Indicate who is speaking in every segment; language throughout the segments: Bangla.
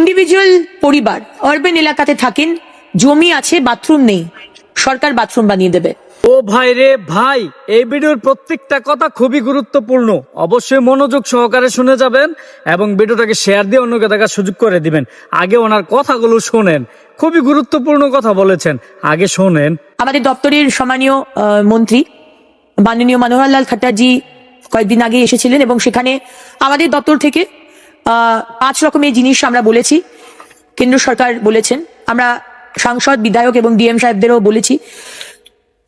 Speaker 1: ইন্ডিভিজুয়াল পরিবার আরবান এলাকাতে থাকেন, জমি আছে, বাথরুম নেই, সরকার বাথরুম বানিয়ে দেবে।
Speaker 2: ও ভাই রে ভাই, এই ভিডিওর প্রত্যেকটা কথা খুবই গুরুত্বপূর্ণ, অবশ্যই মনোযোগ সহকারে শুনে যাবেন এবং ভিডিওটাকে শেয়ার দিয়ে অন্যকে দেখার সুযোগ করে দিবেন। আগে ওনার কথাগুলো শোনেন, খুবই গুরুত্বপূর্ণ কথা বলেছেন, আগে শোনেন।
Speaker 1: আমাদের দপ্তরের সম্মানীয় মন্ত্রী মাননীয় মনোহর লাল খাট্টারজি কয়েকদিন আগে এসেছিলেন এবং সেখানে আমাদের দপ্তর থেকে 5 রকমের জিনিস আমরা বলেছি, কেন্দ্র সরকার বলেছেন, আমরা সাংসদ, বিধায়ক এবং ডিএম সাহেবদেরও বলেছি।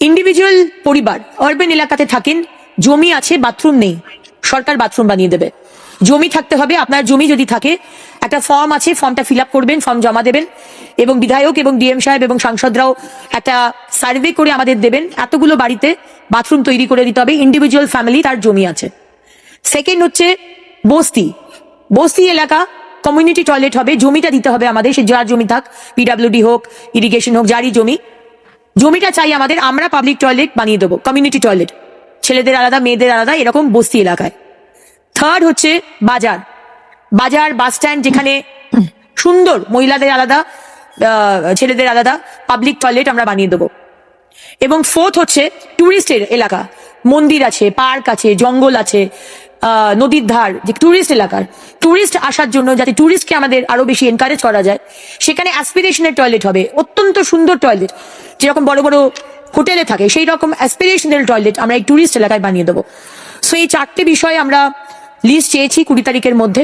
Speaker 1: ইন্ডিভিজুয়াল পরিবার আরবান এলাকাতে থাকেন, জমি আছে, বাথরুম নেই, সরকার বাথরুম বানিয়ে দেবে। জমি থাকতে হবে, আপনার জমি যদি থাকে একটা ফর্ম আছে, ফর্মটা ফিল আপ করবেন, ফর্ম জমা দেবেন এবং বিধায়ক এবং ডিএম সাহেব এবং সাংসদরাও একটা সার্ভে করে আমাদের দেবেন, এতগুলো বাড়িতে বাথরুম তৈরি করে দিতে হবে। ইন্ডিভিজুয়াল ফ্যামিলি, তার জমি আছে। সেকেন্ড হচ্ছে বস্তি এলাকা, কমিউনিটি টয়লেট হবে, জমিটা দিতে হবে আমাদের, সে যার জমি থাক, পিডাব্লিউডি হোক, ইরিগেশন হোক, যারই জমিটা চাই আমাদের, আমরা পাবলিক টয়লেট বানিয়ে দেবো, কমিউনিটি টয়লেট, ছেলেদের আলাদা মেয়েদের আলাদা, এরকম বস্তি এলাকায়। থার্ড হচ্ছে বাজার, বাস স্ট্যান্ড, যেখানে সুন্দর মহিলাদের আলাদা, ছেলেদের আলাদা পাবলিক টয়লেট আমরা বানিয়ে দেবো। এবং ফোর্থ হচ্ছে টুরিস্টের এলাকা, মন্দির আছে, পার্ক আছে, জঙ্গল আছে, নদীর ধার, যে টুরিস্ট এলাকার, টুরিস্ট আসার জন্য যাতে টুরিস্টকে আমাদের আরো বেশি এনকারেজ করা যায়, সেখানে অ্যাসপিরেশনের টয়লেট হবে, অত্যন্ত সুন্দর টয়লেট, যেরকম বড় বড় হোটেলে থাকে সেই রকম অ্যাসপিরেশনাল টয়লেট আমরা এই টুরিস্ট এলাকায় বানিয়ে দেবো। সো এই 4টে বিষয় আমরা লিস্ট চেয়েছি 20 তারিখের মধ্যে।